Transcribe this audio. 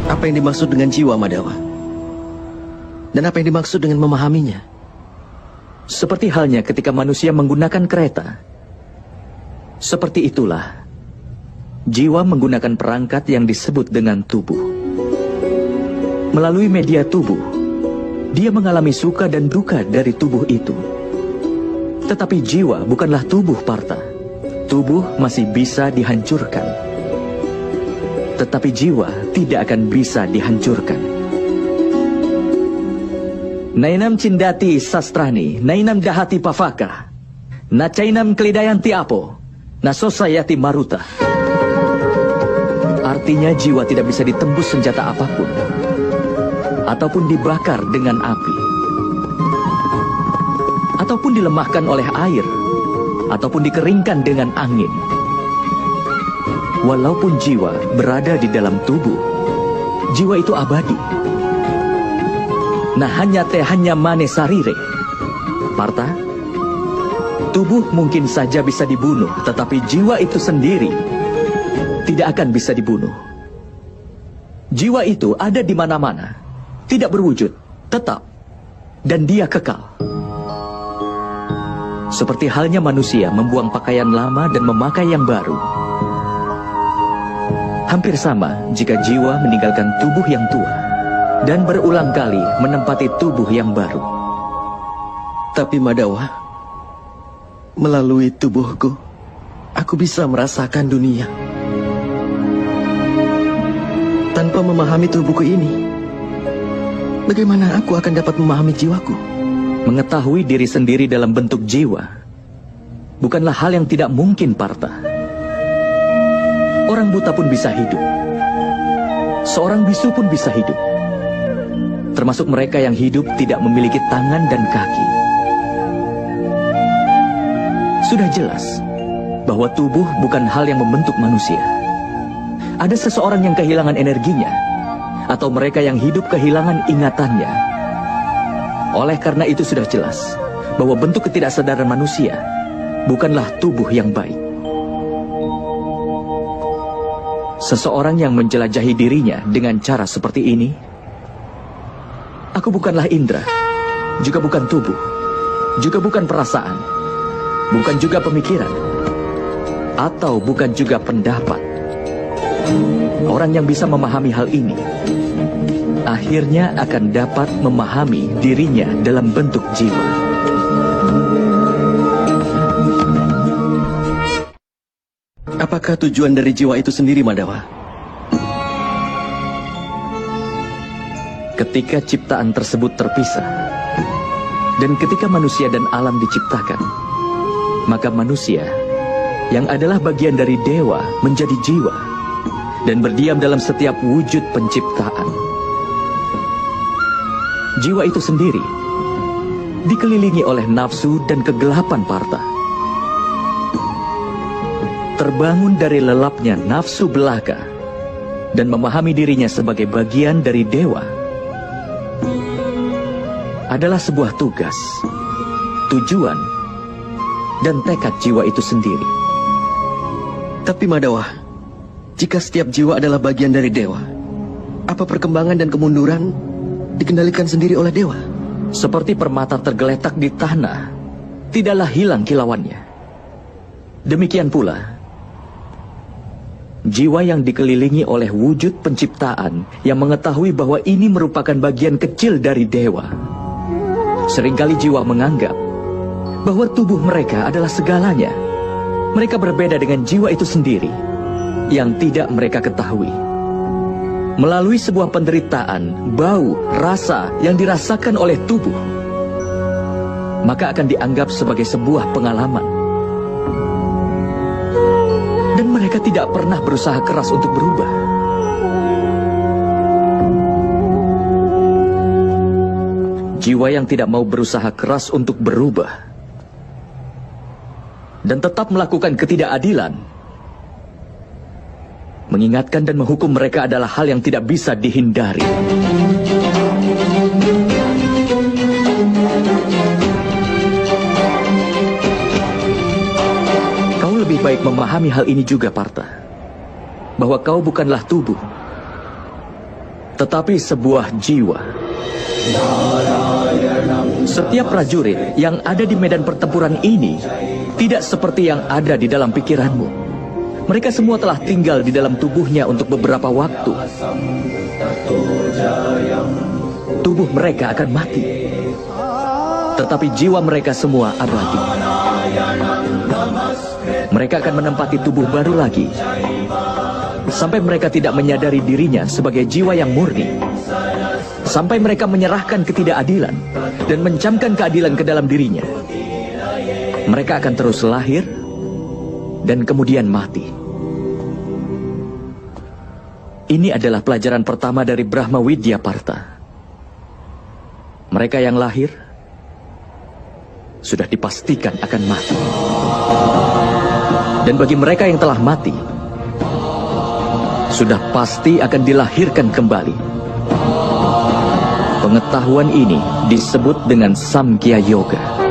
Apa yang dimaksud dengan jiwa, Madawa? Dan apa yang dimaksud dengan memahaminya? Seperti halnya ketika manusia menggunakan kereta. Seperti itulah jiwa menggunakan perangkat yang disebut dengan tubuh. Melalui media tubuh, dia mengalami suka dan duka dari tubuh itu. Tetapi jiwa bukanlah tubuh, Partha. Tubuh masih bisa dihancurkan, tetapi jiwa tidak akan bisa dihancurkan. Nainam cindati sastrani, nainam dahati pavaka, nacainam kelidayanti apo, nasosayati maruta. Artinya jiwa tidak bisa ditembus senjata apapun, ataupun dibakar dengan api, ataupun dilemahkan oleh air, ataupun dikeringkan dengan angin. Walaupun jiwa berada di dalam tubuh, jiwa itu abadi. Nah hanya mane sarire. Partha, tubuh mungkin saja bisa dibunuh, tetapi jiwa itu sendiri tidak akan bisa dibunuh. Jiwa itu ada di mana-mana, tidak berwujud, tetap, dan dia kekal. Seperti halnya manusia membuang pakaian lama dan memakai yang baru. Hampir sama jika jiwa meninggalkan tubuh yang tua dan berulang kali menempati tubuh yang baru. Tapi Madawa, melalui tubuhku, aku bisa merasakan dunia. Tanpa memahami tubuhku ini, bagaimana aku akan dapat memahami jiwaku? Mengetahui diri sendiri dalam bentuk jiwa bukanlah hal yang tidak mungkin, Partha. Orang buta pun bisa hidup. Seorang bisu pun bisa hidup. Termasuk mereka yang hidup tidak memiliki tangan dan kaki. Sudah jelas bahwa tubuh bukan hal yang membentuk manusia. Ada seseorang yang kehilangan energinya, atau mereka yang hidup kehilangan ingatannya. Oleh karena itu sudah jelas bahwa bentuk ketidaksadaran manusia bukanlah tubuh yang baik. Seseorang yang menjelajahi dirinya dengan cara seperti ini, aku bukanlah indera, juga bukan tubuh, juga bukan perasaan, bukan juga pemikiran, atau bukan juga pendapat. Orang yang bisa memahami hal ini akhirnya akan dapat memahami dirinya dalam bentuk jiwa. Apakah tujuan dari jiwa itu sendiri, Madawa? Ketika ciptaan tersebut terpisah, dan ketika manusia dan alam diciptakan, maka manusia yang adalah bagian dari dewa menjadi jiwa dan berdiam dalam setiap wujud penciptaan. Jiwa itu sendiri dikelilingi oleh nafsu dan kegelapan, Partha. Terbangun dari lelapnya nafsu belaka dan memahami dirinya sebagai bagian dari dewa adalah sebuah tugas, tujuan, dan tekad jiwa itu sendiri. Tapi Madawa, jika setiap jiwa adalah bagian dari dewa, apa perkembangan dan kemunduran dikendalikan sendiri oleh dewa? Seperti permata tergeletak di tanah, tidaklah hilang kilauannya. Demikian pula jiwa yang dikelilingi oleh wujud penciptaan yang mengetahui bahwa ini merupakan bagian kecil dari dewa. Seringkali jiwa menganggap bahwa tubuh mereka adalah segalanya. Mereka berbeda dengan jiwa itu sendiri yang tidak mereka ketahui. Melalui sebuah penderitaan, bau, rasa yang dirasakan oleh tubuh, maka akan dianggap sebagai sebuah pengalaman. Dan mereka tidak pernah berusaha keras untuk berubah. Jiwa yang tidak mau berusaha keras untuk berubah dan tetap melakukan ketidakadilan, mengingatkan dan menghukum mereka adalah hal yang tidak bisa dihindari. Kau lebih baik memahami hal ini juga, Partha, bahwa kau bukanlah tubuh. tetapi sebuah jiwa. Setiap prajurit yang ada di medan pertempuran ini tidak seperti yang ada di dalam pikiranmu. Mereka semua telah tinggal di dalam tubuhnya untuk beberapa waktu. Tubuh mereka akan mati, tetapi jiwa mereka semua abadi. Mereka akan menempati tubuh baru lagi, sampai mereka tidak menyadari dirinya sebagai jiwa yang murni. Sampai mereka menyerahkan ketidakadilan dan mencamkan keadilan ke dalam dirinya. Mereka akan terus lahir dan kemudian mati. Ini adalah pelajaran pertama dari Brahma Widya Partha. Mereka yang lahir sudah dipastikan akan mati. Dan bagi mereka yang telah mati, sudah pasti akan dilahirkan kembali. Pengetahuan ini disebut dengan Samkhya Yoga.